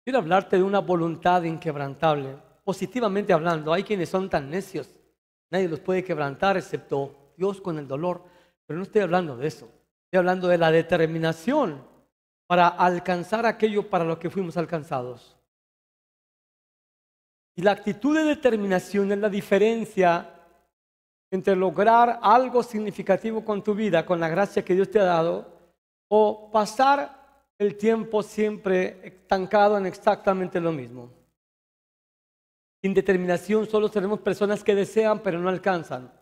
Quiero hablarte de una voluntad inquebrantable. Positivamente hablando, hay quienes son tan necios, nadie los puede quebrantar excepto Dios con el dolor. Pero no estoy hablando de eso. Estoy hablando de la determinación para alcanzar aquello para lo que fuimos alcanzados. Y la actitud de determinación es la diferencia entre lograr algo significativo con tu vida, con la gracia que Dios te ha dado, o pasar el tiempo siempre estancado en exactamente lo mismo. Sin determinación solo seremos personas que desean pero no alcanzan.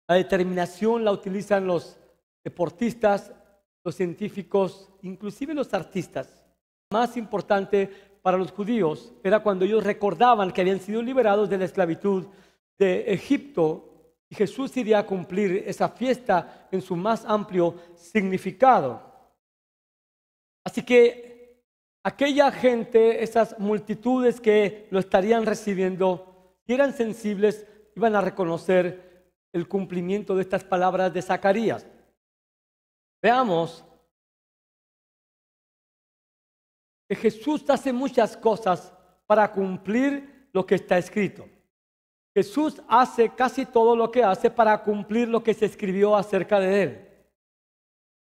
La determinación la utilizan los deportistas, los científicos, inclusive los artistas. Más importante para los judíos era cuando ellos recordaban que habían sido liberados de la esclavitud de Egipto y Jesús iría a cumplir esa fiesta en su más amplio significado. Así que aquella gente, esas multitudes que lo estarían recibiendo, si eran sensibles, iban a reconocer el cumplimiento de estas palabras de Zacarías. Veamos que Jesús hace muchas cosas para cumplir lo que está escrito. Jesús hace casi todo lo que hace para cumplir lo que se escribió acerca de él.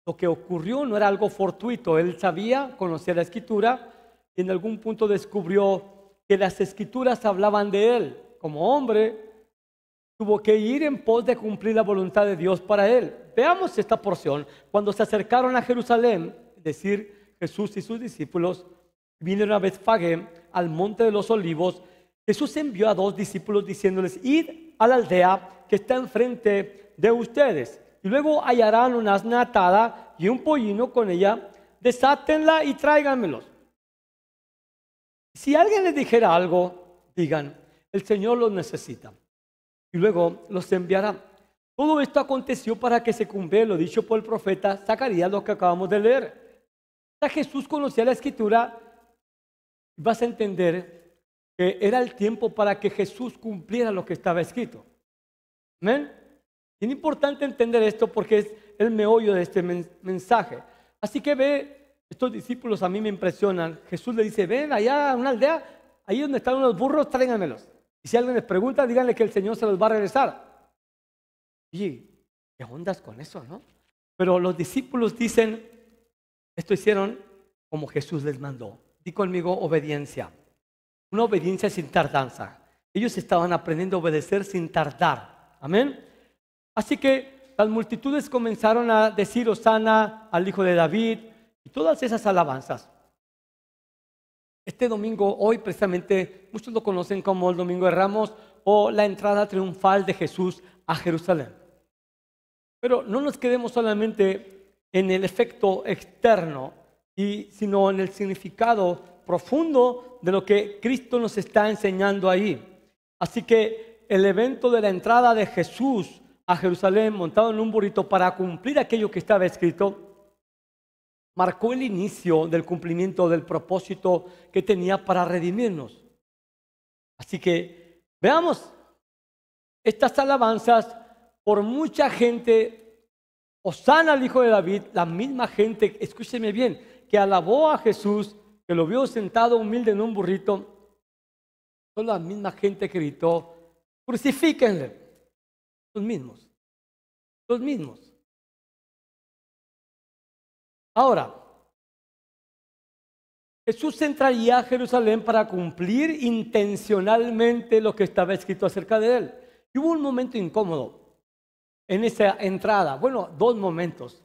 Lo que ocurrió no era algo fortuito. Él sabía, conocía la Escritura y en algún punto descubrió que las Escrituras hablaban de él. Como hombre, tuvo que ir en pos de cumplir la voluntad de Dios para él. Veamos esta porción. Cuando se acercaron a Jerusalén, es decir, Jesús y sus discípulos, vinieron a Betfagé, al monte de los olivos. Jesús envió a 2 discípulos diciéndoles: id a la aldea que está enfrente de ustedes, y luego hallarán una asna atada y un pollino con ella, desátenla y tráiganmelos. Si alguien les dijera algo, digan: el Señor los necesita, y luego los enviará. Todo esto aconteció para que se cumpliera lo dicho por el profeta Zacarías, lo que acabamos de leer. Jesús conocía la Escritura, y vas a entender que era el tiempo para que Jesús cumpliera lo que estaba escrito. ¿Amén? Es importante entender esto porque es el meollo de este mensaje. Así que ve, estos discípulos a mí me impresionan. Jesús le dice: ven allá a una aldea, ahí donde están unos burros, tráiganmelos. Y si alguien les pregunta, díganle que el Señor se los va a regresar. Oye, ¿qué ondas con eso, no? Pero los discípulos dicen, esto hicieron como Jesús les mandó. Di conmigo: obediencia. Una obediencia sin tardanza. Ellos estaban aprendiendo a obedecer sin tardar. Amén. Así que las multitudes comenzaron a decir: Hosana al Hijo de David, y todas esas alabanzas. Este domingo, hoy precisamente, muchos lo conocen como el Domingo de Ramos o la entrada triunfal de Jesús a Jerusalén. Pero no nos quedemos solamente en el efecto externo, sino en el significado profundo de lo que Cristo nos está enseñando ahí. Así que el evento de la entrada de Jesús a Jerusalén montado en un burrito para cumplir aquello que estaba escrito marcó el inicio del cumplimiento del propósito que tenía para redimirnos. Así que veamos estas alabanzas por mucha gente. Hosana al Hijo de David, la misma gente, escúcheme bien, que alabó a Jesús, que lo vio sentado humilde en un burrito, son la misma gente que gritó: crucifíquenle. Los mismos. Ahora, Jesús entraría a Jerusalén para cumplir intencionalmente lo que estaba escrito acerca de él. Y hubo un momento incómodo en esa entrada. Bueno, 2 momentos.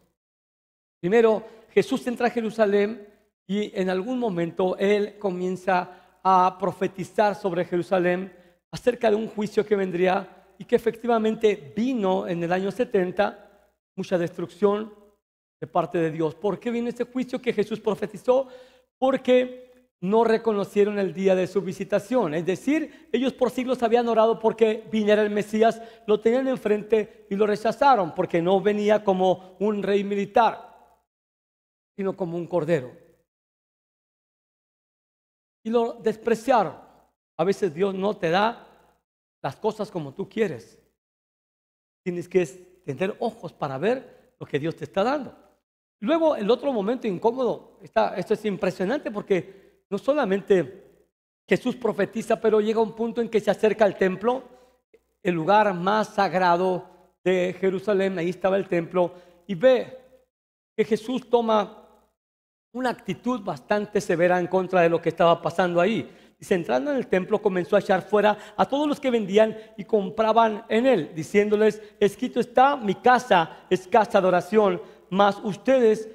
Primero, Jesús entra a Jerusalén y en algún momento él comienza a profetizar sobre Jerusalén acerca de un juicio que vendría y que efectivamente vino en el año 70, mucha destrucción de parte de Dios. ¿Por qué vino este juicio que Jesús profetizó? Porque no reconocieron el día de su visitación. Es decir, ellos por siglos habían orado porque viniera el Mesías, lo tenían enfrente y lo rechazaron porque no venía como un rey militar, sino como un cordero. Y lo despreciaron. A veces Dios no te da las cosas como tú quieres. Tienes que tener ojos para ver lo que Dios te está dando. Luego, el otro momento incómodo, esto es impresionante porque no solamente Jesús profetiza, pero llega un punto en que se acerca al templo, el lugar más sagrado de Jerusalén. Ahí estaba el templo, y ve que Jesús toma una actitud bastante severa en contra de lo que estaba pasando ahí. Dice, entrando en el templo, comenzó a echar fuera a todos los que vendían y compraban en él, diciéndoles, escrito está, mi casa es casa de oración, mas ustedes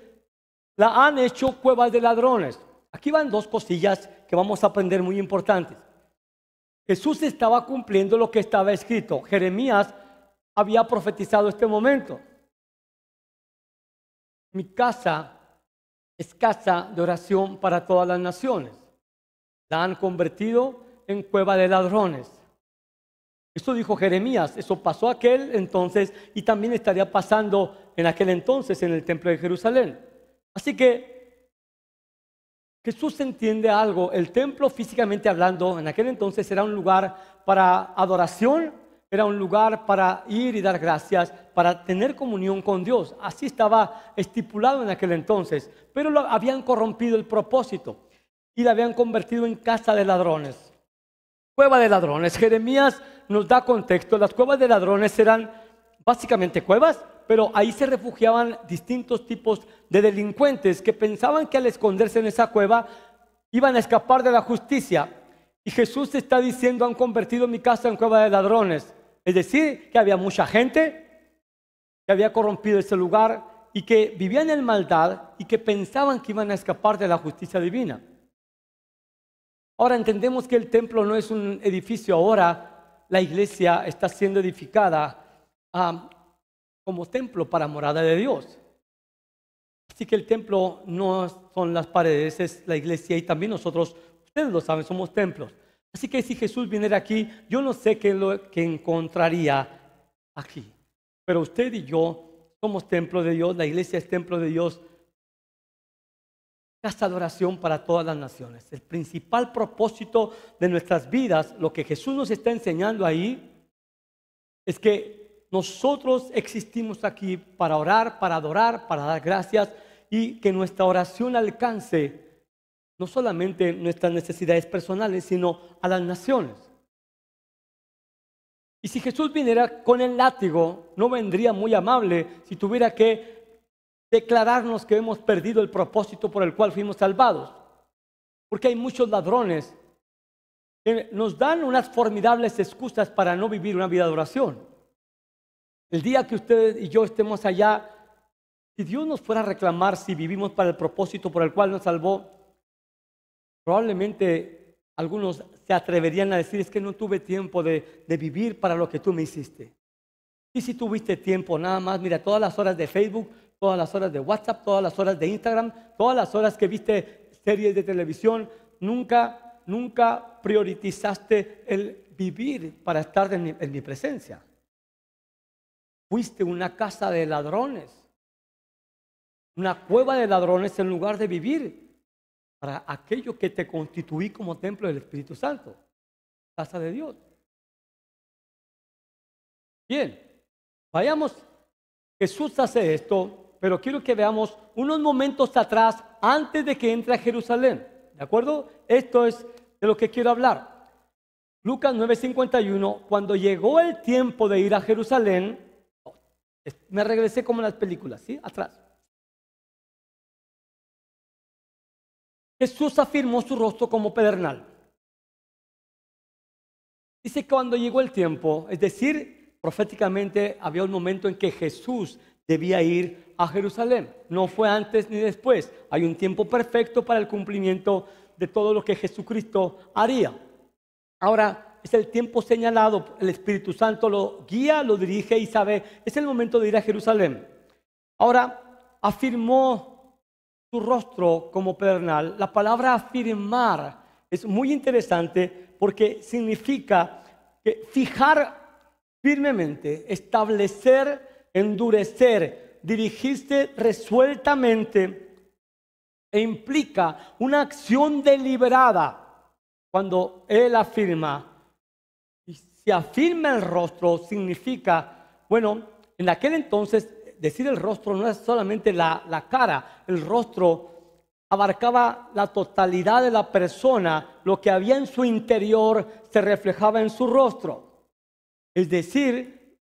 la han hecho cuevas de ladrones. Aquí van dos cosillas que vamos a aprender muy importantes. Jesús estaba cumpliendo lo que estaba escrito. Jeremías había profetizado este momento. Mi casa es casa de oración para todas las naciones. La han convertido en cueva de ladrones. Esto dijo Jeremías, eso pasó aquel entonces y también estaría pasando en aquel entonces en el templo de Jerusalén. Así que Jesús entiende algo. El templo, físicamente hablando, en aquel entonces era un lugar para adoración, era un lugar para ir y dar gracias, para tener comunión con Dios. Así estaba estipulado en aquel entonces, pero lo habían corrompido el propósito y la habían convertido en casa de ladrones. Cueva de ladrones. Jeremías nos da contexto. Las cuevas de ladrones eran básicamente cuevas, pero ahí se refugiaban distintos tipos de delincuentes que pensaban que al esconderse en esa cueva iban a escapar de la justicia. Y Jesús está diciendo, han convertido mi casa en cueva de ladrones. Es decir, que había mucha gente que había corrompido ese lugar y que vivían en maldad y que pensaban que iban a escapar de la justicia divina. Ahora entendemos que el templo no es un edificio. Ahora la iglesia está siendo edificada como templo para morada de Dios. Así que el templo no son las paredes, es la iglesia, y también nosotros, ustedes lo saben, somos templos. Así que si Jesús viniera aquí, yo no sé qué es lo que encontraría aquí. Pero usted y yo somos templo de Dios, la iglesia es templo de Dios, casa de oración para todas las naciones. El principal propósito de nuestras vidas, lo que Jesús nos está enseñando ahí, es que nosotros existimos aquí para orar, para adorar, para dar gracias, y que nuestra oración alcance no solamente nuestras necesidades personales, sino a las naciones. Y si Jesús viniera con el látigo, no vendría muy amable si tuviera que declararnos que hemos perdido el propósito por el cual fuimos salvados. Porque hay muchos ladrones que nos dan unas formidables excusas para no vivir una vida de oración. El día que usted y yo estemos allá, si Dios nos fuera a reclamar si vivimos para el propósito por el cual nos salvó, probablemente algunos se atreverían a decir, es que no tuve tiempo de vivir para lo que tú me hiciste. Y si tuviste tiempo, nada más, mira, todas las horas de Facebook, todas las horas de WhatsApp, todas las horas de Instagram, todas las horas que viste series de televisión, nunca priorizaste el vivir para estar en mi presencia. Fuiste una casa de ladrones, una cueva de ladrones en lugar de vivir para aquello que te constituí como templo del Espíritu Santo, casa de Dios. Bien, vayamos. Jesús hace esto, pero quiero que veamos unos momentos atrás antes de que entre a Jerusalén. ¿De acuerdo? Esto es de lo que quiero hablar. Lucas 9:51, cuando llegó el tiempo de ir a Jerusalén, me regresé como en las películas, ¿sí? Atrás. Jesús afirmó su rostro como pedernal. Dice que cuando llegó el tiempo, es decir, proféticamente había un momento en que Jesús debía ir a Jerusalén. No fue antes ni después. Hay un tiempo perfecto para el cumplimiento de todo lo que Jesucristo haría. Ahora es el tiempo señalado. El Espíritu Santo lo guía, lo dirige y sabe, es el momento de ir a Jerusalén. Ahora afirmó su rostro como pedernal. La palabra afirmar es muy interesante porque significa que fijar firmemente, establecer, endurecer, dirigirse resueltamente, e implica una acción deliberada. Cuando él afirma, y si afirma el rostro, significa, bueno, en aquel entonces decir el rostro no es solamente la cara, el rostro abarcaba la totalidad de la persona, lo que había en su interior se reflejaba en su rostro. Es decir,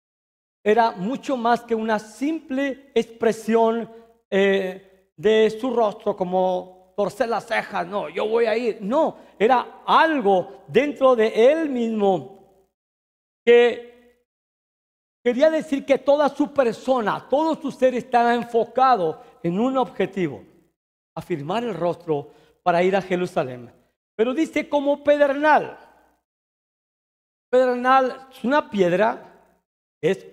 era mucho más que una simple expresión de su rostro, como torcer las cejas, no, yo voy a ir. No, era algo dentro de él mismo que quería decir que toda su persona, todo su ser estaba enfocado en un objetivo: afirmar el rostro para ir a Jerusalén. Pero dice como pedernal. Pedernal es una piedra, es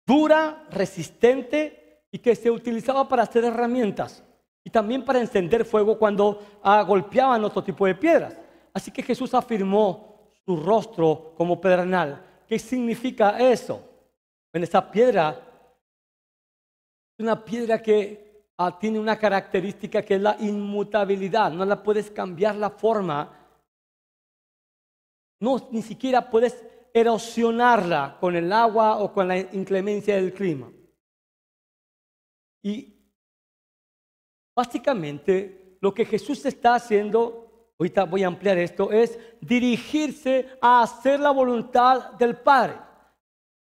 dura, resistente y que se utilizaba para hacer herramientas y también para encender fuego cuando golpeaban otro tipo de piedras. Así que Jesús afirmó su rostro como pedernal. ¿Qué significa eso? En esa piedra es una piedra que tiene una característica que es la inmutabilidad. No la puedes cambiar la forma. No, ni siquiera puedes erosionarla con el agua o con la inclemencia del clima. Y básicamente lo que Jesús está haciendo, ahorita voy a ampliar esto, es dirigirse a hacer la voluntad del Padre.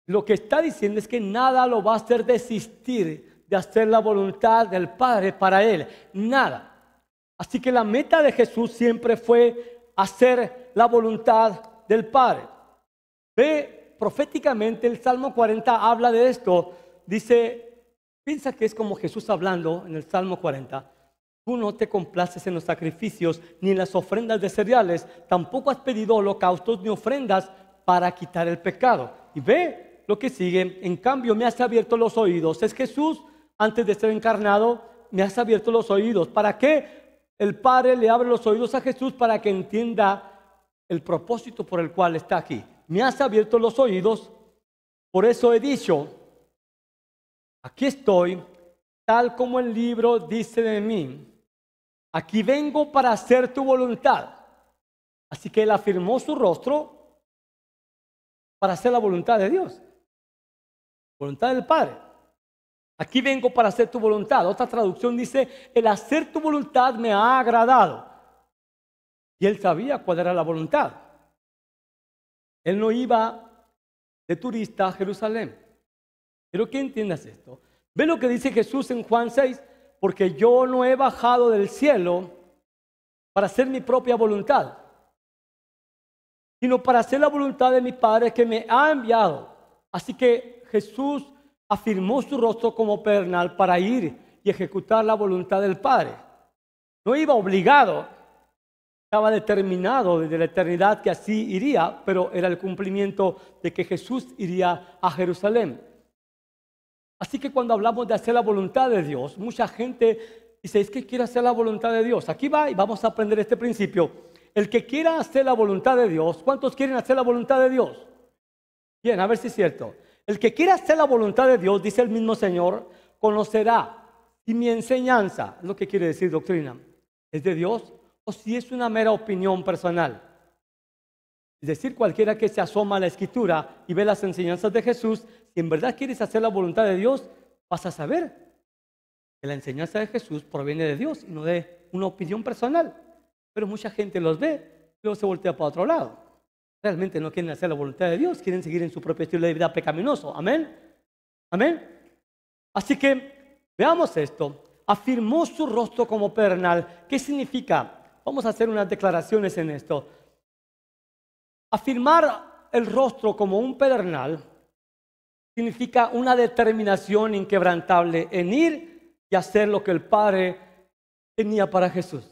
Lo que está diciendo es que nada lo va a hacer desistir de hacer la voluntad del Padre para Él. Nada. Así que la meta de Jesús siempre fue hacer la voluntad del Padre. Ve, proféticamente el Salmo 40 habla de esto. Dice, piensa que es como Jesús hablando en el Salmo 40. Tú no te complaces en los sacrificios ni en las ofrendas de cereales. Tampoco has pedido holocaustos ni ofrendas para quitar el pecado. Y ve lo que sigue. En cambio, me has abierto los oídos. Es Jesús, antes de ser encarnado, me has abierto los oídos. ¿Para qué? El Padre le abre los oídos a Jesús para que entienda el propósito por el cual está aquí. Me has abierto los oídos, por eso he dicho, aquí estoy, tal como el libro dice de mí. Aquí vengo para hacer tu voluntad. Así que él afirmó su rostro para hacer la voluntad de Dios, voluntad del Padre. Aquí vengo para hacer tu voluntad. Otra traducción dice, el hacer tu voluntad me ha agradado. Y él sabía cuál era la voluntad. Él no iba de turista a Jerusalén. Quiero que entiendas esto. Ve lo que dice Jesús en Juan 6, porque yo no he bajado del cielo para hacer mi propia voluntad, sino para hacer la voluntad de mi Padre que me ha enviado. Así que Jesús afirmó su rostro como pedernal para ir y ejecutar la voluntad del Padre. No iba obligado, estaba determinado desde la eternidad que así iría, pero era el cumplimiento de que Jesús iría a Jerusalén. Así que cuando hablamos de hacer la voluntad de Dios, mucha gente dice, es que quiero hacer la voluntad de Dios. Aquí va y vamos a aprender este principio. El que quiera hacer la voluntad de Dios, ¿cuántos quieren hacer la voluntad de Dios? Bien, a ver si es cierto. El que quiera hacer la voluntad de Dios, dice el mismo Señor, conocerá si mi enseñanza, es lo que quiere decir doctrina, es de Dios o si es una mera opinión personal. Es decir, cualquiera que se asoma a la Escritura y ve las enseñanzas de Jesús, si en verdad quieres hacer la voluntad de Dios, vas a saber que la enseñanza de Jesús proviene de Dios y no de una opinión personal. Pero mucha gente los ve y luego se voltea para otro lado. Realmente no quieren hacer la voluntad de Dios, quieren seguir en su propio estilo de vida pecaminoso. Amén. Amén. Así que veamos esto. Afirmó su rostro como pedernal. ¿Qué significa? Vamos a hacer unas declaraciones en esto. Afirmar el rostro como un pedernal significa una determinación inquebrantable en ir y hacer lo que el Padre tenía para Jesús.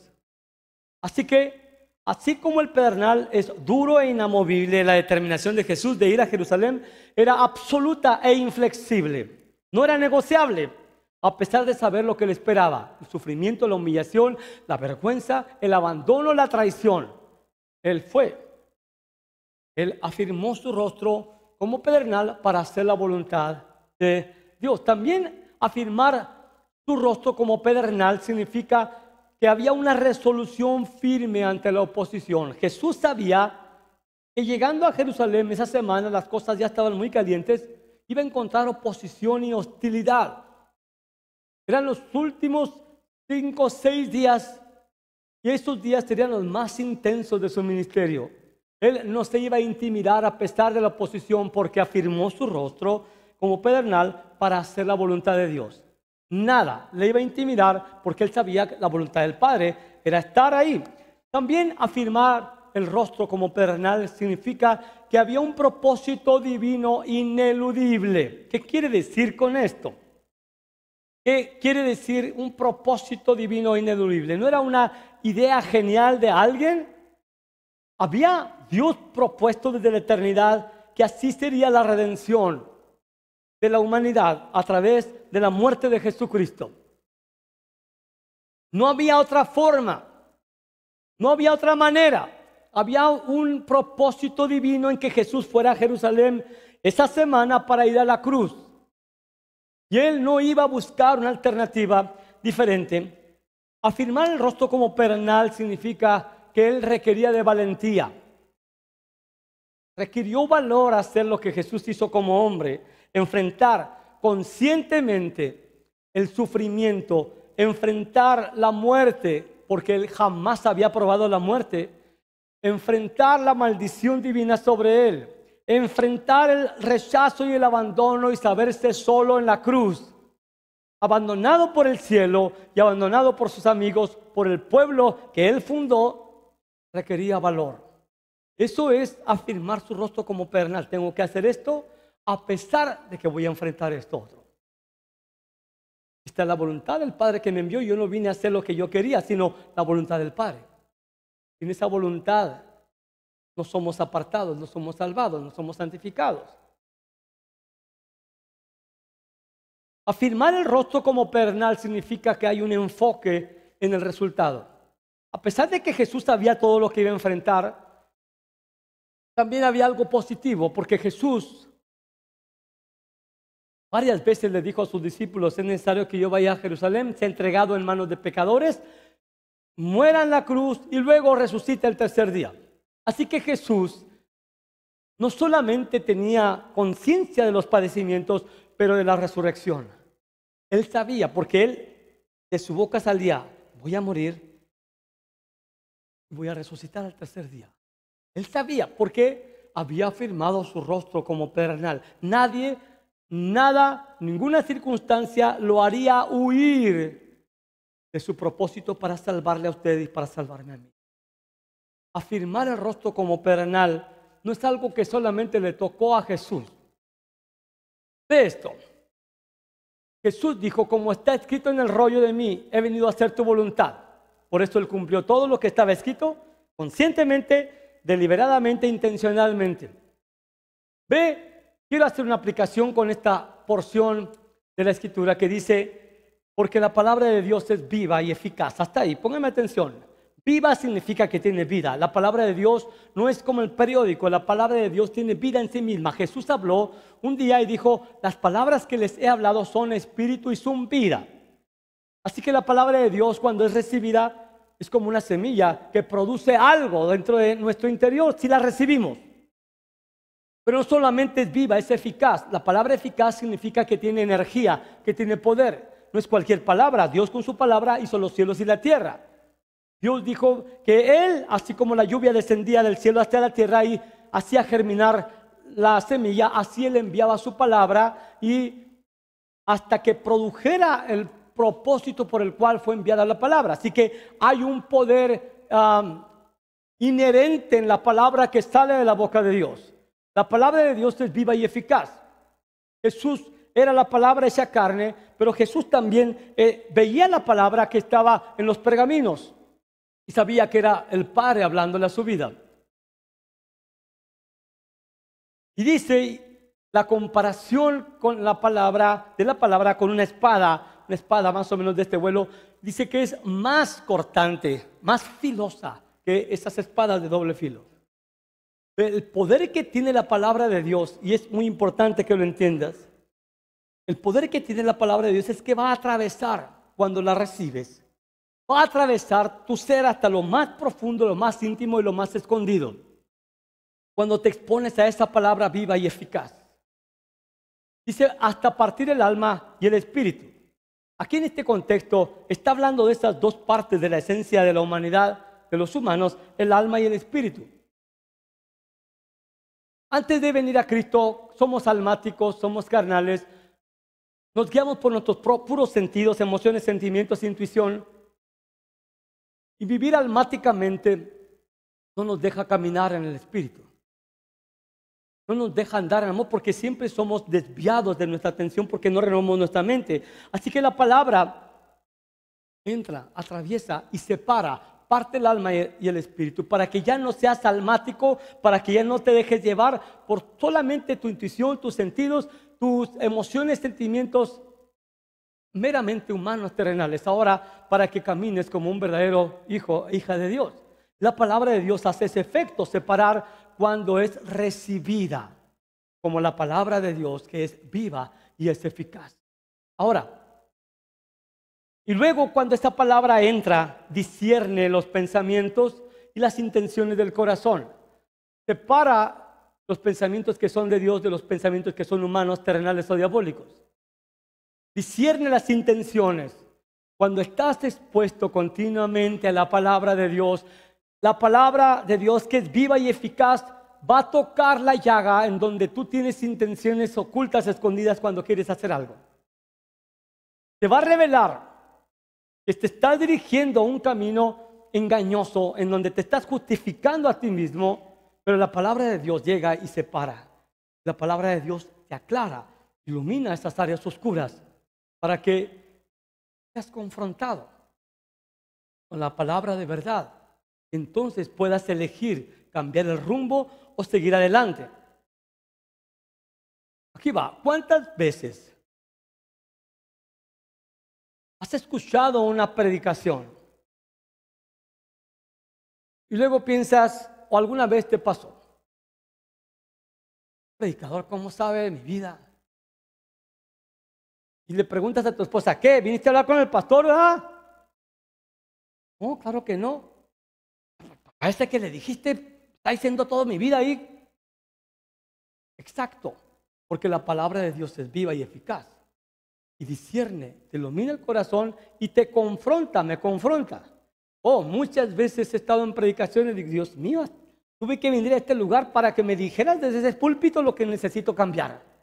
Así que, así como el pedernal es duro e inamovible, la determinación de Jesús de ir a Jerusalén era absoluta e inflexible. No era negociable, a pesar de saber lo que le esperaba: el sufrimiento, la humillación, la vergüenza, el abandono, la traición. Él fue. Él afirmó su rostro como pedernal para hacer la voluntad de Dios. También afirmar su rostro como pedernal significa que había una resolución firme ante la oposición. Jesús sabía que llegando a Jerusalén esa semana las cosas ya estaban muy calientes, iba a encontrar oposición y hostilidad. Eran los últimos 5 o 6 días, y esos días serían los más intensos de su ministerio. Él no se iba a intimidar a pesar de la oposición, porque afirmó su rostro como pedernal para hacer la voluntad de Dios. Nada le iba a intimidar, porque él sabía que la voluntad del Padre era estar ahí. También afirmar el rostro como pedernal significa que había un propósito divino ineludible. ¿Qué quiere decir con esto? ¿Qué quiere decir un propósito divino ineludible? ¿No era una idea genial de alguien? Había Dios propuesto desde la eternidad que así sería la redención de la humanidad a través de la muerte de Jesucristo. No había otra forma, no había otra manera. Había un propósito divino en que Jesús fuera a Jerusalén esa semana para ir a la cruz. Y él no iba a buscar una alternativa diferente. Afirmar el rostro como pedernal significa que él requería de valentía. Requirió valor hacer lo que Jesús hizo como hombre, enfrentar conscientemente el sufrimiento, enfrentar la muerte, porque él jamás había probado la muerte, enfrentar la maldición divina sobre él, enfrentar el rechazo y el abandono y saberse solo en la cruz, abandonado por el cielo y abandonado por sus amigos, por el pueblo que él fundó, requería valor. Eso es afirmar su rostro como pedernal. Tengo que hacer esto a pesar de que voy a enfrentar esto otro. Esta es la voluntad del Padre que me envió. Yo no vine a hacer lo que yo quería, sino la voluntad del Padre. En esa voluntad no somos apartados, no somos salvados, no somos santificados. Afirmar el rostro como pedernal significa que hay un enfoque en el resultado. A pesar de que Jesús sabía todo lo que iba a enfrentar, también había algo positivo, porque Jesús varias veces le dijo a sus discípulos: es necesario que yo vaya a Jerusalén, sea entregado en manos de pecadores, muera en la cruz y luego resucita el tercer día. Así que Jesús no solamente tenía conciencia de los padecimientos, pero de la resurrección. Él sabía, porque él de su boca salía: voy a morir y voy a resucitar al tercer día. Él sabía, porque había afirmado su rostro como pedernal. Nadie, nada, ninguna circunstancia lo haría huir de su propósito para salvarle a usted y para salvarme a mí. Afirmar el rostro como pedernal no es algo que solamente le tocó a Jesús. De esto, Jesús dijo: como está escrito en el rollo de mí, he venido a hacer tu voluntad. Por eso él cumplió todo lo que estaba escrito, conscientemente, deliberadamente, intencionalmente. Quiero hacer una aplicación con esta porción de la Escritura que dice: porque la palabra de Dios es viva y eficaz. Hasta ahí, pónganme atención. Viva significa que tiene vida. La palabra de Dios no es como el periódico. La palabra de Dios tiene vida en sí misma. Jesús habló un día y dijo: las palabras que les he hablado son espíritu y son vida. Así que la palabra de Dios, cuando es recibida, es como una semilla que produce algo dentro de nuestro interior si la recibimos. Pero no solamente es viva, es eficaz. La palabra eficaz significa que tiene energía, que tiene poder. No es cualquier palabra. Dios con su palabra hizo los cielos y la tierra. Dios dijo que Él, así como la lluvia descendía del cielo hasta la tierra y hacía germinar la semilla, así Él enviaba su palabra y hasta que produjera el propósito por el cual fue enviada la palabra. Así que hay un poder inherente en la palabra que sale de la boca de Dios. La palabra de Dios es viva y eficaz. Jesús era la palabra hecha carne, pero Jesús también veía la palabra que estaba en los pergaminos y sabía que era el Padre hablándole a su vida. Y dice la comparación con la palabra, de la palabra con una espada más o menos de este vuelo, dice que es más cortante, más filosa que esas espadas de doble filo. El poder que tiene la palabra de Dios, y es muy importante que lo entiendas, el poder que tiene la palabra de Dios es que va a atravesar, cuando la recibes, va a atravesar tu ser hasta lo más profundo, lo más íntimo y lo más escondido. Cuando te expones a esa palabra viva y eficaz. Dice: hasta partir el alma y el espíritu. Aquí en este contexto está hablando de estas dos partes de la esencia de la humanidad, de los humanos, el alma y el espíritu. Antes de venir a Cristo, somos almáticos, somos carnales, nos guiamos por nuestros puros sentidos, emociones, sentimientos, intuición. Y vivir almáticamente no nos deja caminar en el espíritu. No nos deja andar en amor porque siempre somos desviados de nuestra atención porque no renovamos nuestra mente. Así que la palabra entra, atraviesa y separa parte el alma y el espíritu para que ya no seas almático, para que ya no te dejes llevar por solamente tu intuición, tus sentidos, tus emociones, sentimientos meramente humanos, terrenales. Ahora, para que camines como un verdadero hijo, hija de Dios. La palabra de Dios hace ese efecto, separar cuando es recibida, como la palabra de Dios que es viva y es eficaz. Ahora, y luego cuando esta palabra entra, discierne los pensamientos y las intenciones del corazón. Separa los pensamientos que son de Dios de los pensamientos que son humanos, terrenales o diabólicos. Discierne las intenciones. Cuando estás expuesto continuamente a la palabra de Dios, la palabra de Dios que es viva y eficaz va a tocar la llaga en donde tú tienes intenciones ocultas, escondidas cuando quieres hacer algo. Te va a revelar que te estás dirigiendo a un camino engañoso en donde te estás justificando a ti mismo, pero la palabra de Dios llega y separa. La palabra de Dios te aclara, ilumina esas áreas oscuras para que seas confrontado con la palabra de verdad. Entonces puedas elegir cambiar el rumbo o seguir adelante. Aquí va. ¿Cuántas veces has escuchado una predicación y luego piensas, o alguna vez te pasó, predicador, ¿cómo sabe de mi vida? Y le preguntas a tu esposa, ¿qué? ¿Viniste a hablar con el pastor, verdad? No, claro que no. A ese que le dijiste, está diciendo toda mi vida ahí. Exacto, porque la palabra de Dios es viva y eficaz. Y discierne, te ilumina el corazón y te confronta, me confronta. Oh, muchas veces he estado en predicaciones y digo, Dios mío, tuve que venir a este lugar para que me dijeras desde ese púlpito lo que necesito cambiar.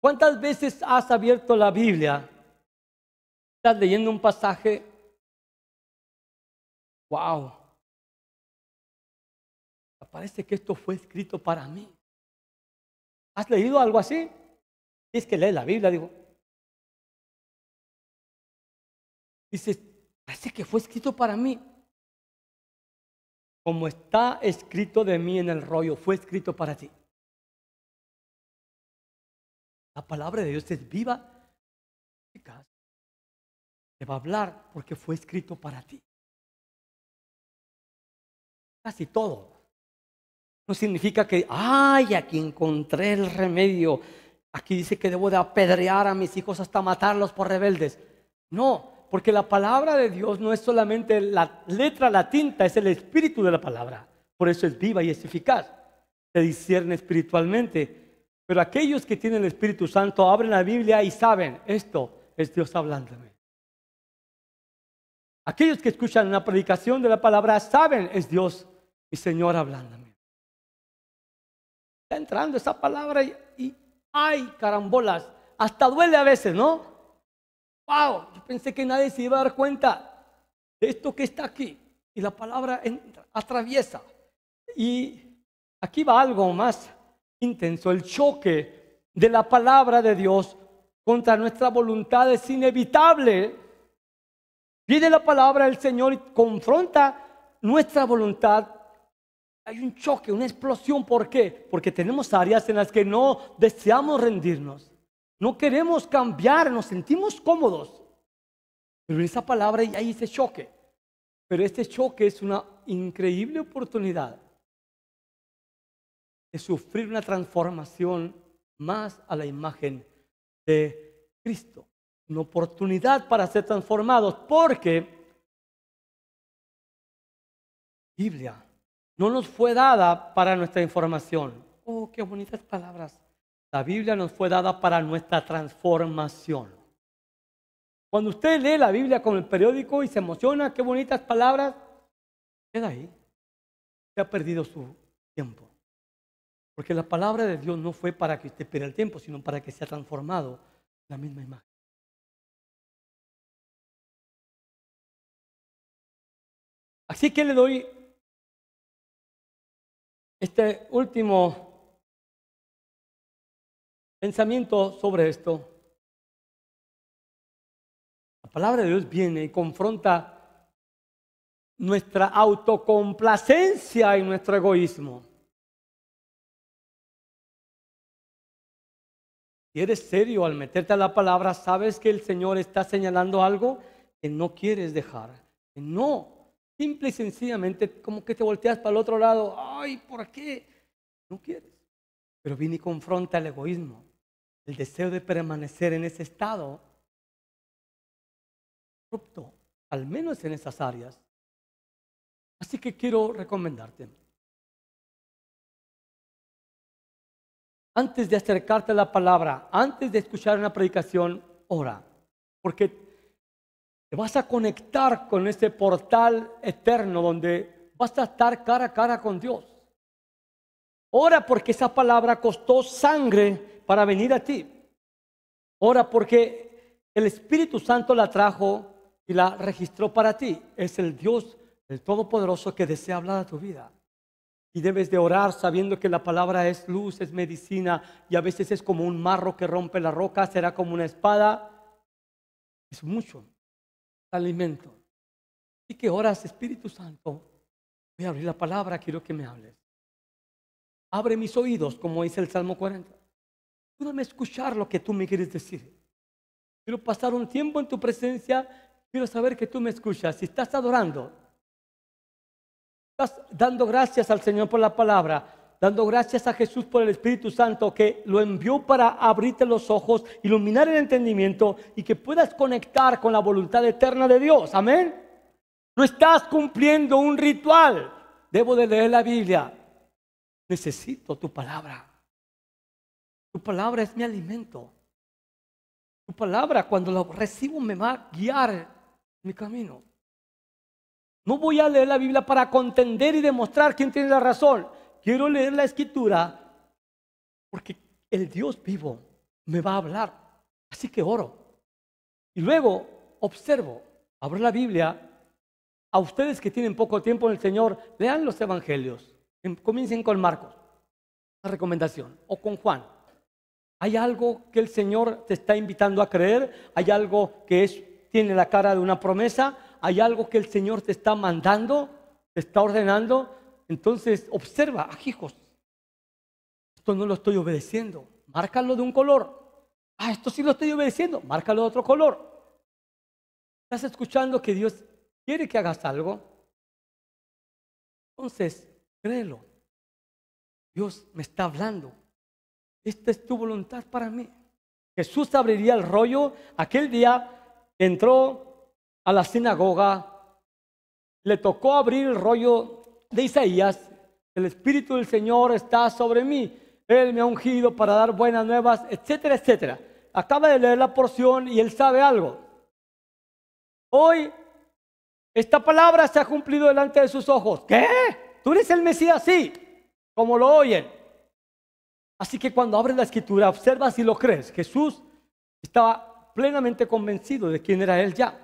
¿Cuántas veces has abierto la Biblia? Estás leyendo un pasaje. Wow. Parece que esto fue escrito para mí. ¿Has leído algo así? Es que lee la Biblia, digo. Dices, parece que fue escrito para mí. Como está escrito de mí en el rollo, fue escrito para ti. La palabra de Dios es viva, eficaz. Te va a hablar porque fue escrito para ti. Casi todo. No significa que, ay, aquí encontré el remedio. Aquí dice que debo de apedrear a mis hijos hasta matarlos por rebeldes. No, porque la palabra de Dios no es solamente la letra, la tinta, es el espíritu de la palabra. Por eso es viva y es eficaz. Se discierne espiritualmente. Pero aquellos que tienen el Espíritu Santo abren la Biblia y saben, esto es Dios hablándome. Aquellos que escuchan una predicación de la palabra saben, es Dios, mi Señor, hablándome. Está entrando esa palabra y ay, carambolas, hasta duele a veces, ¿no? Wow, yo pensé que nadie se iba a dar cuenta de esto que está aquí. Y la palabra entra, atraviesa. Y aquí va algo más intenso. El choque de la palabra de Dios contra nuestra voluntad es inevitable. Viene la palabra del Señor y confronta nuestra voluntad. Hay un choque, una explosión. ¿Por qué? Porque tenemos áreas en las que no deseamos rendirnos. No queremos cambiar, nos sentimos cómodos. Pero en esa palabra hay ese choque. Pero este choque es una increíble oportunidad de sufrir una transformación más a la imagen de Cristo. Una oportunidad para ser transformados porque Biblia no nos fue dada para nuestra información. Oh, qué bonitas palabras. La Biblia nos fue dada para nuestra transformación. Cuando usted lee la Biblia con el periódico y se emociona, qué bonitas palabras, queda ahí. Se ha perdido su tiempo. Porque la palabra de Dios no fue para que usted pierda el tiempo, sino para que sea transformado en la misma imagen. Así que le doy este último pensamiento sobre esto. La palabra de Dios viene y confronta nuestra autocomplacencia y nuestro egoísmo. Si eres serio al meterte a la palabra, sabes que el Señor está señalando algo que no quieres dejar. Que no, simple y sencillamente como que te volteas para el otro lado. Ay, ¿por qué? No quieres. Pero viene y confronta el egoísmo, el deseo de permanecer en ese estado corrupto, al menos en esas áreas. Así que quiero recomendarte, antes de acercarte a la palabra, antes de escuchar una predicación, ora, porque te vas a conectar con ese portal eterno donde vas a estar cara a cara con Dios. Ora porque esa palabra costó sangre para venir a ti. Ora porque el Espíritu Santo la trajo y la registró para ti. Es el Dios, el Todopoderoso, que desea hablar a tu vida. Y debes de orar sabiendo que la palabra es luz, es medicina, y a veces es como un marro que rompe la roca, será como una espada. Es mucho alimento. Así que oras, Espíritu Santo, voy a abrir la palabra, quiero que me hables. Abre mis oídos, como dice el Salmo 40. Ayúdame a escuchar lo que tú me quieres decir. Quiero pasar un tiempo en tu presencia, quiero saber que tú me escuchas. Si estás adorando, estás dando gracias al Señor por la palabra, dando gracias a Jesús por el Espíritu Santo que lo envió para abrirte los ojos, iluminar el entendimiento y que puedas conectar con la voluntad eterna de Dios. Amén. No estás cumpliendo un ritual. Debo de leer la Biblia. Necesito tu palabra. Tu palabra es mi alimento. Tu palabra, cuando la recibo, me va a guiar mi camino. No voy a leer la Biblia para contender y demostrar quién tiene la razón. Quiero leer la Escritura porque el Dios vivo me va a hablar. Así que oro. Y luego observo, abro la Biblia. A ustedes que tienen poco tiempo en el Señor, lean los evangelios. Comiencen con Marcos, una recomendación, o con Juan. ¿Hay algo que el Señor te está invitando a creer? ¿Hay algo que tiene la cara de una promesa? ¿Hay algo que el Señor te está mandando? ¿Te está ordenando? Entonces observa, hijos, esto no lo estoy obedeciendo. Márcalo de un color. Esto sí lo estoy obedeciendo. Márcalo de otro color. ¿Estás escuchando que Dios quiere que hagas algo? Entonces, créelo. Dios me está hablando. Esta es tu voluntad para mí. Jesús abriría el rollo. Aquel día entró a la sinagoga, le tocó abrir el rollo de Isaías. El Espíritu del Señor está sobre mí. Él me ha ungido para dar buenas nuevas, etcétera, etcétera. Acaba de leer la porción y él sabe algo. Hoy, esta palabra se ha cumplido delante de sus ojos. ¿Qué? ¿Tú eres el Mesías? Sí, como lo oyen. Así que cuando abres la Escritura, observa si lo crees. Jesús estaba plenamente convencido de quién era Él ya.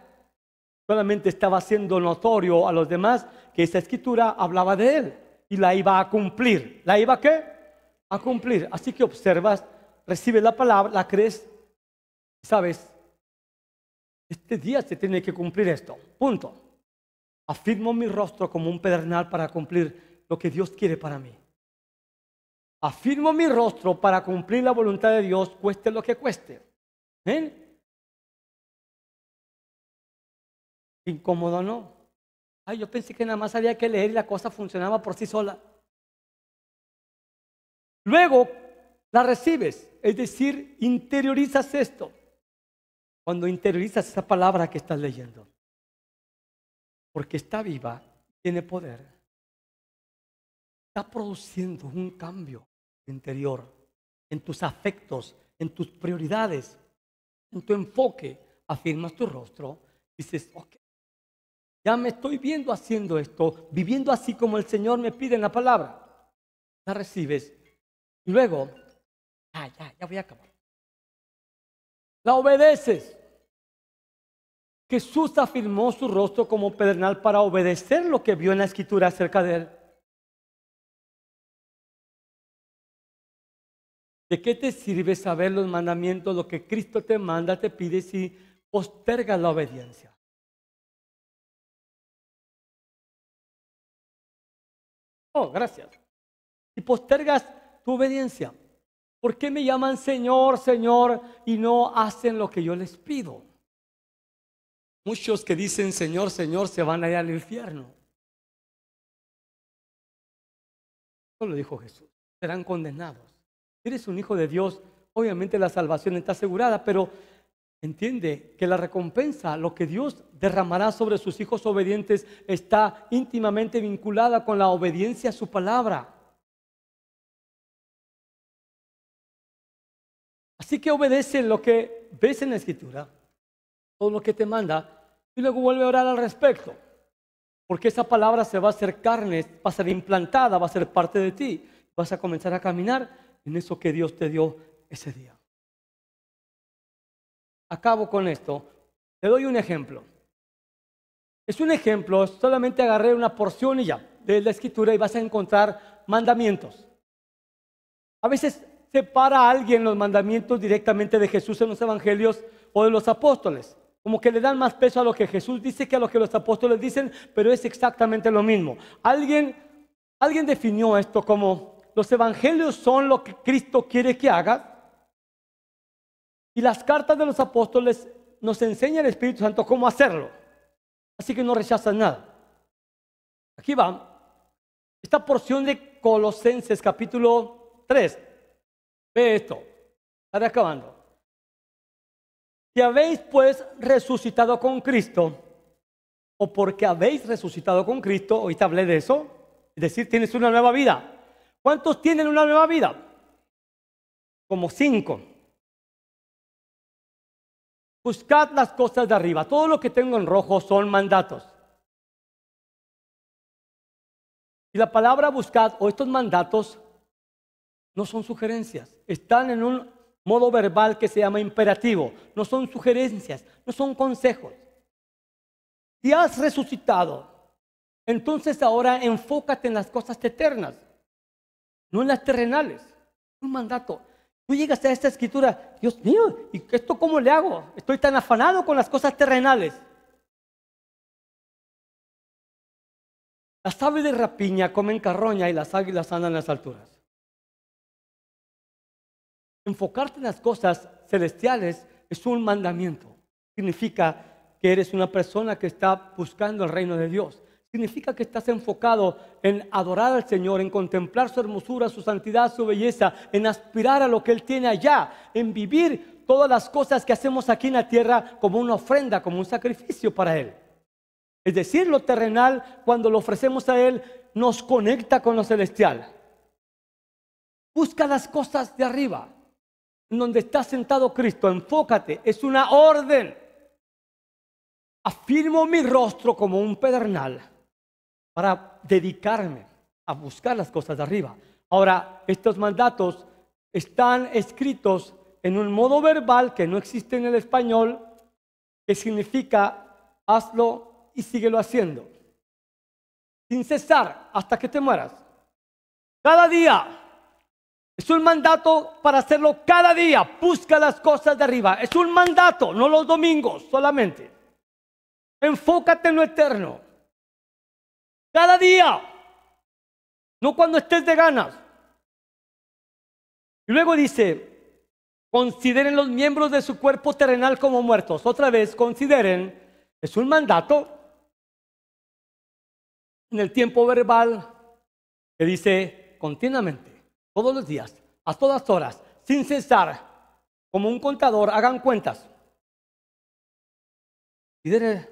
Solamente estaba haciendo notorio a los demás que esa Escritura hablaba de Él y la iba a cumplir. ¿La iba a qué? A cumplir. Así que observas, recibes la palabra, la crees, sabes, este día se tiene que cumplir esto. Punto. Afirmo mi rostro como un pedernal para cumplir lo que Dios quiere para mí. Afirmo mi rostro para cumplir la voluntad de Dios, cueste lo que cueste. ¿Ven? Incómodo, ¿no? Yo pensé que nada más había que leer y la cosa funcionaba por sí sola. Luego la recibes, es decir, interiorizas esto. Cuando interiorizas esa palabra que estás leyendo, porque está viva, tiene poder, está produciendo un cambio interior en tus afectos, en tus prioridades, en tu enfoque, afirmas tu rostro, dices, ok, ya me estoy viendo haciendo esto, viviendo así como el Señor me pide en la palabra. La recibes y luego, ya voy a acabar. La obedeces. Jesús afirmó su rostro como pedernal para obedecer lo que vio en la Escritura acerca de él. ¿De qué te sirve saber los mandamientos, lo que Cristo te manda, te pide, si postergas la obediencia? Oh, gracias. Si postergas tu obediencia, ¿por qué me llaman Señor, Señor y no hacen lo que yo les pido? Muchos que dicen Señor, Señor se van a ir al infierno. Eso lo dijo Jesús. Serán condenados. Si eres un hijo de Dios, obviamente la salvación está asegurada, pero entiende que la recompensa, lo que Dios derramará sobre sus hijos obedientes, está íntimamente vinculada con la obediencia a su palabra. Así que obedece lo que ves en la Escritura, todo lo que te manda, y luego vuelve a orar al respecto. Porque esa palabra se va a hacer carne, va a ser implantada, va a ser parte de ti. Vas a comenzar a caminar en eso que Dios te dio ese día. Acabo con esto. Te doy un ejemplo. Es un ejemplo, solamente agarré una porción y ya, de la Escritura, y vas a encontrar mandamientos. A veces separa a alguien los mandamientos directamente de Jesús en los evangelios o de los apóstoles. Como que le dan más peso a lo que Jesús dice que a lo que los apóstoles dicen, pero es exactamente lo mismo. Alguien definió esto como: los evangelios son lo que Cristo quiere que hagas, y las cartas de los apóstoles nos enseñan el Espíritu Santo cómo hacerlo. Así que no rechazan nada. Aquí va esta porción de Colosenses capítulo 3. Ve esto, estaré acabando. Si habéis pues resucitado con Cristo, o porque habéis resucitado con Cristo, hoy te hablé de eso, es decir, tienes una nueva vida. ¿Cuántos tienen una nueva vida? Como 5. Buscad las cosas de arriba. Todo lo que tengo en rojo son mandatos. Y la palabra buscad o estos mandatos no son sugerencias. Están en un modo verbal que se llama imperativo. No son sugerencias, no son consejos. Si has resucitado, entonces ahora enfócate en las cosas eternas, no en las terrenales. Un mandato. Tú llegas a esta escritura, Dios mío, ¿y esto cómo le hago? Estoy tan afanado con las cosas terrenales. Las aves de rapiña comen carroña y las águilas andan en las alturas. Enfocarte en las cosas celestiales es un mandamiento. Significa que eres una persona que está buscando el reino de Dios. Significa que estás enfocado en adorar al Señor, en contemplar su hermosura, su santidad, su belleza, en aspirar a lo que Él tiene allá, en vivir todas las cosas que hacemos aquí en la tierra como una ofrenda, como un sacrificio para Él. Es decir, lo terrenal, cuando lo ofrecemos a Él, nos conecta con lo celestial. Busca las cosas de arriba, en donde está sentado Cristo. Enfócate, es una orden. Afirmo mi rostro como un pedernal para dedicarme a buscar las cosas de arriba. Ahora, estos mandatos están escritos en un modo verbal que no existe en el español, que significa hazlo y síguelo haciendo, sin cesar hasta que te mueras. Cada día. Es un mandato para hacerlo cada día. Busca las cosas de arriba. Es un mandato, no los domingos solamente. Enfócate en lo eterno. Cada día. No cuando estés de ganas. Y luego dice, consideren los miembros de su cuerpo terrenal como muertos. Otra vez, consideren. Es un mandato. En el tiempo verbal que dice continuamente. Todos los días, a todas horas, sin cesar, como un contador, hagan cuentas. Consideren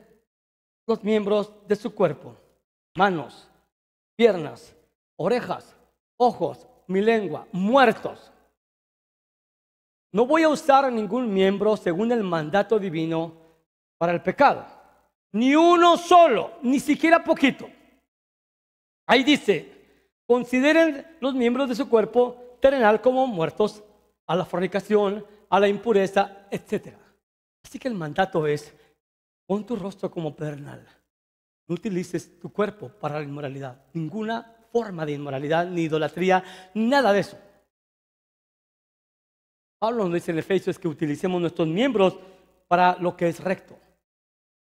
los miembros de su cuerpo: manos, piernas, orejas, ojos, mi lengua, muertos. no voy a usar ningún miembro según el mandato divino para el pecado. Ni uno solo, ni siquiera poquito. Ahí dice, consideren los miembros de su cuerpo terrenal como muertos a la fornicación, a la impureza, etc. Así que el mandato es, pon tu rostro como pedernal. No utilices tu cuerpo para la inmoralidad. Ninguna forma de inmoralidad, ni idolatría, nada de eso. Pablo nos dice en Efesios que utilicemos nuestros miembros para lo que es recto.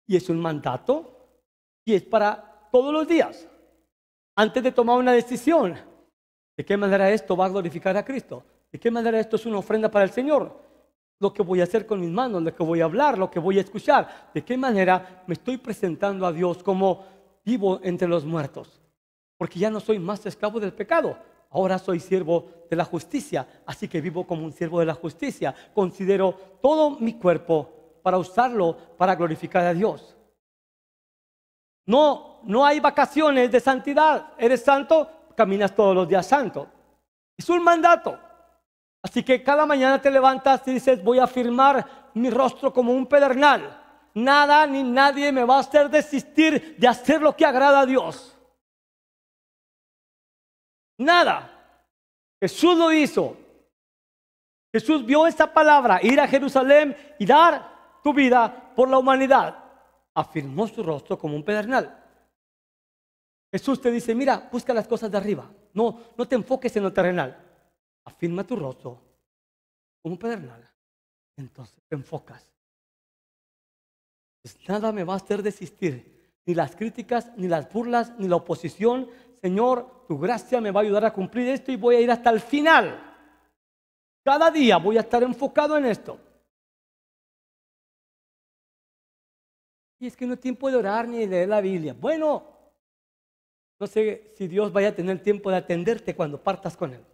Y es un mandato y es para todos los días. Antes de tomar una decisión, ¿de qué manera esto va a glorificar a Cristo? ¿De qué manera esto es una ofrenda para el Señor? Lo que voy a hacer con mis manos, lo que voy a hablar, lo que voy a escuchar. ¿De qué manera me estoy presentando a Dios como vivo entre los muertos? Porque ya no soy más esclavo del pecado. Ahora soy siervo de la justicia, así que vivo como un siervo de la justicia. Considero todo mi cuerpo para usarlo para glorificar a Dios. No hay vacaciones de santidad. Eres santo, caminas todos los días santo. Es un mandato. Así que cada mañana te levantas y dices, voy a afirmar mi rostro como un pedernal. Nada ni nadie me va a hacer desistir de hacer lo que agrada a Dios. Nada. Jesús lo hizo. Jesús vio esta palabra, ir a Jerusalén y dar tu vida por la humanidad. Afirmó su rostro como un pedernal. Jesús te dice, mira, busca las cosas de arriba. No te enfoques en lo terrenal. Afirma tu rostro como un pedernal. Entonces te enfocas. Pues nada me va a hacer desistir. Ni las críticas, ni las burlas, ni la oposición. Señor, tu gracia me va a ayudar a cumplir esto y voy a ir hasta el final. Cada día voy a estar enfocado en esto. Y es que no hay tiempo de orar ni de leer la Biblia. Bueno, no sé si Dios vaya a tener tiempo de atenderte cuando partas con Él.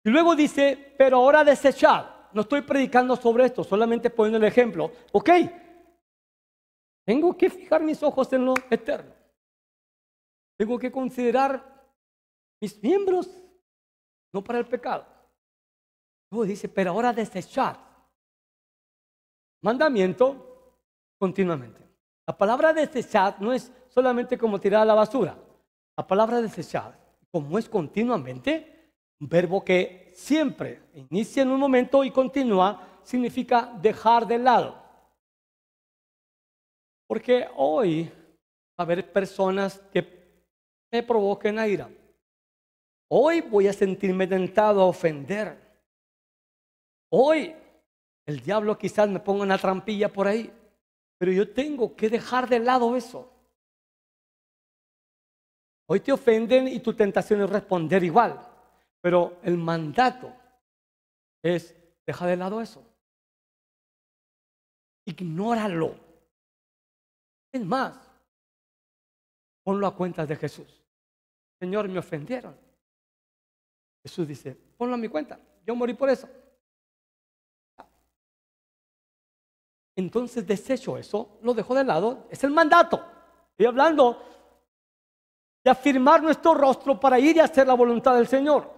Y luego dice, pero ahora desechad. No estoy predicando sobre esto, solamente poniendo el ejemplo. Ok, tengo que fijar mis ojos en lo eterno. Tengo que considerar mis miembros, no para el pecado. Luego dice, pero ahora desechad. Mandamiento continuamente. La palabra desechad no es solamente como tirar a la basura. La palabra desechad, como es continuamente, un verbo que siempre inicia en un momento y continúa, significa dejar de lado. Porque hoy va a haber personas que me provoquen a ira. Hoy voy a sentirme tentado a ofender. Hoy el diablo quizás me ponga una trampilla por ahí, pero yo tengo que dejar de lado eso. Hoy te ofenden y tu tentación es responder igual. Pero el mandato es, deja de lado eso. Ignóralo. Es más, ponlo a cuentas de Jesús. Señor, me ofendieron. Jesús dice, ponlo a mi cuenta. Yo morí por eso. Entonces desecho eso, lo dejo de lado. Es el mandato. Estoy hablando de afirmar nuestro rostro para ir y hacer la voluntad del Señor.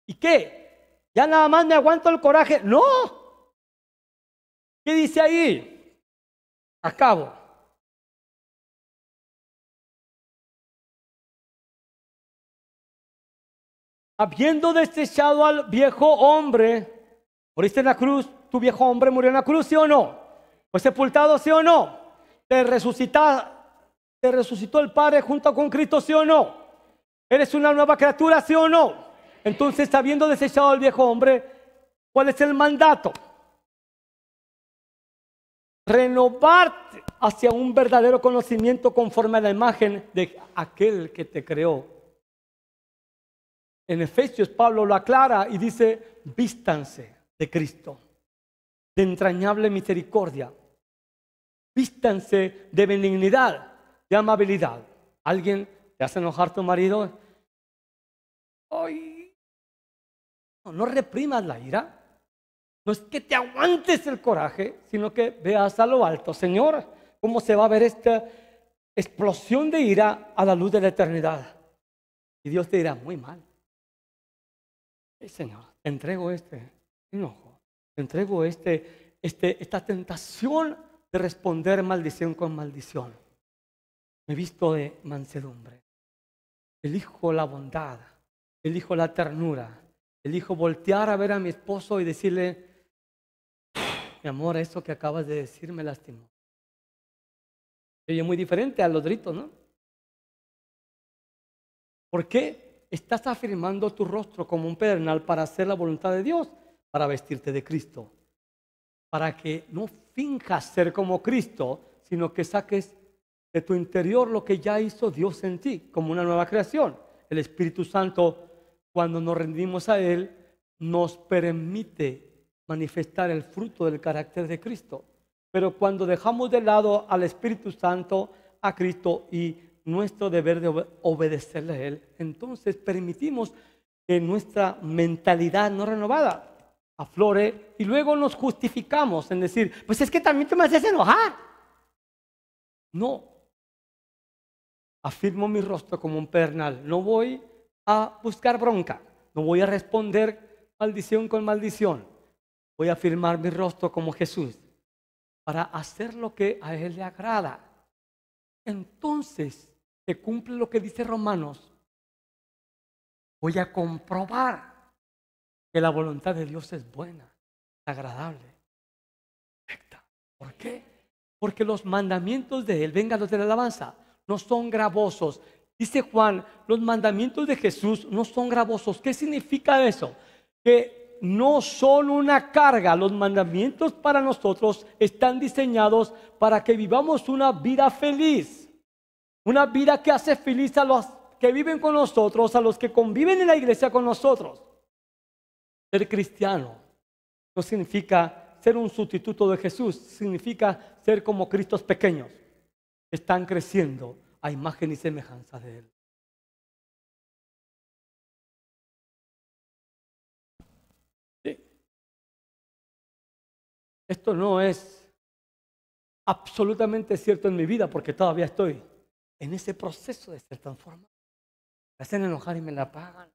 ¿Y qué? ¿Ya nada más me aguanto el coraje? ¡No! ¿Qué dice ahí? Acabo. Habiendo desechado al viejo hombre, moriste en la cruz, tu viejo hombre murió en la cruz, ¿sí o no? ¿Fue sepultado, sí o no? ¿Te resucitó el Padre junto con Cristo, sí o no? ¿Eres una nueva criatura, sí o no? Entonces, habiendo desechado al viejo hombre, ¿cuál es el mandato? Renovarte hacia un verdadero conocimiento conforme a la imagen de aquel que te creó. En Efesios, Pablo lo aclara y dice, vístanse de Cristo, de entrañable misericordia. Vístanse de benignidad, de amabilidad. ¿Alguien te hace enojar tu marido? ¡Ay! No reprimas la ira. No es que te aguantes el coraje, sino que veas a lo alto. Señor, ¿cómo se va a ver esta explosión de ira a la luz de la eternidad? Y Dios te dirá, muy mal. Señor, te entrego este enojo, te entrego esta tentación de responder maldición con maldición. Me he visto de mansedumbre. Elijo la bondad, elijo la ternura, elijo voltear a ver a mi esposo y decirle: mi amor, eso que acabas de decir me lastimó. Oye, muy diferente a los gritos, ¿no? ¿Por qué estás afirmando tu rostro como un pedernal para hacer la voluntad de Dios? Para vestirte de Cristo. Para que no finjas ser como Cristo, sino que saques de tu interior lo que ya hizo Dios en ti, como una nueva creación. El Espíritu Santo, cuando nos rendimos a Él, nos permite manifestar el fruto del carácter de Cristo. Pero cuando dejamos de lado al Espíritu Santo, a Cristo y nuestro deber de obedecerle a Él, entonces permitimos que nuestra mentalidad no renovada aflore y luego nos justificamos en decir: pues es que también tú me haces enojar. No, afirmo mi rostro como un pedernal. No voy a buscar bronca, no voy a responder maldición con maldición. Voy a afirmar mi rostro como Jesús para hacer lo que a Él le agrada. Entonces se cumple lo que dice Romanos. Voy a comprobar que la voluntad de Dios es buena, agradable, perfecta. ¿Por qué? Porque los mandamientos de Él, venga los de la alabanza, no son gravosos. Dice Juan, los mandamientos de Jesús no son gravosos. ¿Qué significa eso? Que no son una carga. Los mandamientos para nosotros están diseñados para que vivamos una vida feliz. Una vida que hace feliz a los que viven con nosotros, a los que conviven en la iglesia con nosotros. Ser cristiano no significa ser un sustituto de Jesús, significa ser como Cristos pequeños. Están creciendo a imagen y semejanza de Él. Sí. Esto no es absolutamente cierto en mi vida porque todavía estoy en ese proceso de ser transformado. Me hacen enojar y me la pagan.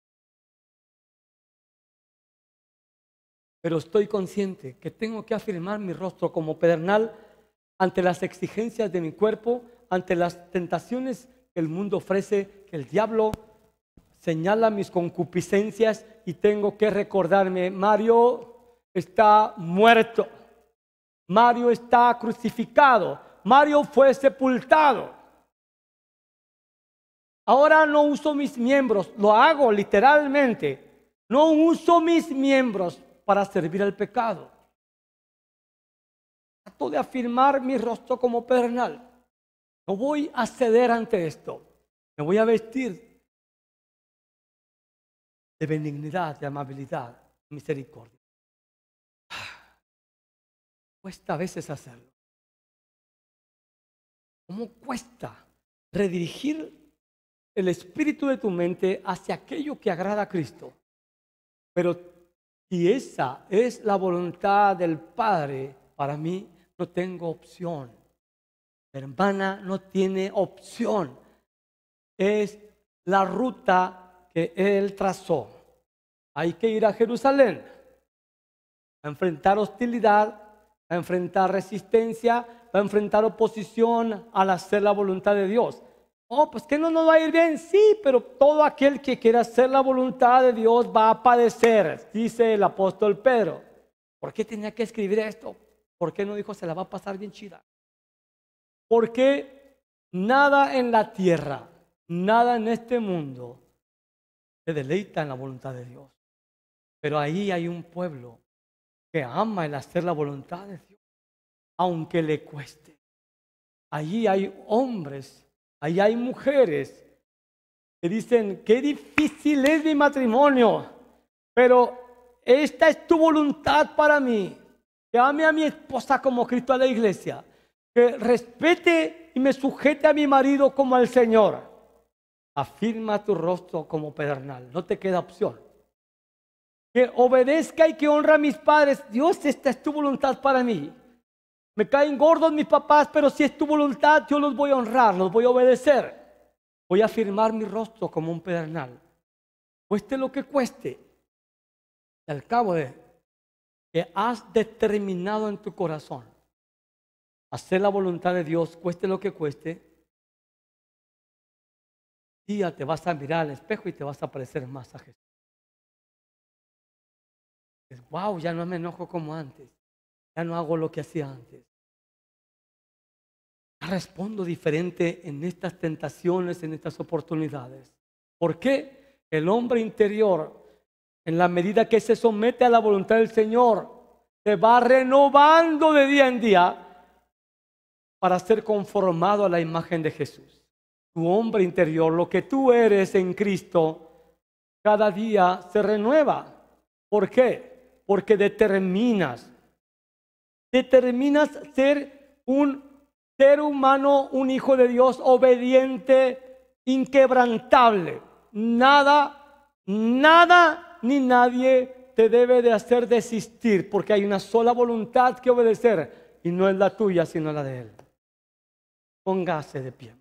Pero estoy consciente que tengo que afirmar mi rostro como pedernal ante las exigencias de mi cuerpo, ante las tentaciones que el mundo ofrece, que el diablo señala mis concupiscencias, y tengo que recordarme: Mario está muerto, Mario está crucificado, Mario fue sepultado. Ahora no uso mis miembros, lo hago literalmente, no uso mis miembros para servir al pecado. Trato de afirmar mi rostro como pedernal. No voy a ceder ante esto. Me voy a vestir de benignidad, de amabilidad, de misericordia. Cuesta a veces hacerlo. ¿Cómo cuesta redirigir el espíritu de tu mente hacia aquello que agrada a Cristo? Pero si esa es la voluntad del Padre para mí, no tengo opción. La hermana no tiene opción. Es la ruta que Él trazó. Hay que ir a Jerusalén, a enfrentar hostilidad, a enfrentar resistencia, a enfrentar oposición al hacer la voluntad de Dios. Oh, pues que no nos va a ir bien. Sí, pero todo aquel que quiera hacer la voluntad de Dios va a padecer, dice el apóstol Pedro. ¿Por qué tenía que escribir esto? ¿Por qué no dijo se la va a pasar bien chida? Porque nada en la tierra, nada en este mundo se deleita en la voluntad de Dios. Pero ahí hay un pueblo que ama el hacer la voluntad de Dios, aunque le cueste. Allí hay hombres, allí hay mujeres que dicen: qué difícil es mi matrimonio, pero esta es tu voluntad para mí. Que ame a mi esposa como Cristo a la iglesia, que respete y me sujete a mi marido como al Señor. Afirma tu rostro como pedernal, no te queda opción. Que obedezca y que honre a mis padres. Dios, esta es tu voluntad para mí. Me caen gordos mis papás, pero si es tu voluntad, yo los voy a honrar, los voy a obedecer. Voy a afirmar mi rostro como un pedernal. Cueste lo que cueste. Y al cabo de que has determinado en tu corazón hacer la voluntad de Dios, cueste lo que cueste, día te vas a mirar al espejo y te vas a parecer más a Jesús. Wow, ya no me enojo como antes. Ya no hago lo que hacía antes. Respondo diferente en estas tentaciones, en estas oportunidades. ¿Por qué? El hombre interior, en la medida que se somete a la voluntad del Señor, se va renovando de día en día para ser conformado a la imagen de Jesús. Tu hombre interior, lo que tú eres en Cristo, cada día se renueva. ¿Por qué? Porque determinas ser un ser humano, un hijo de Dios obediente, inquebrantable. Nada ni nadie te debe de hacer desistir, porque hay una sola voluntad que obedecer y no es la tuya sino la de Él. Póngase de pie.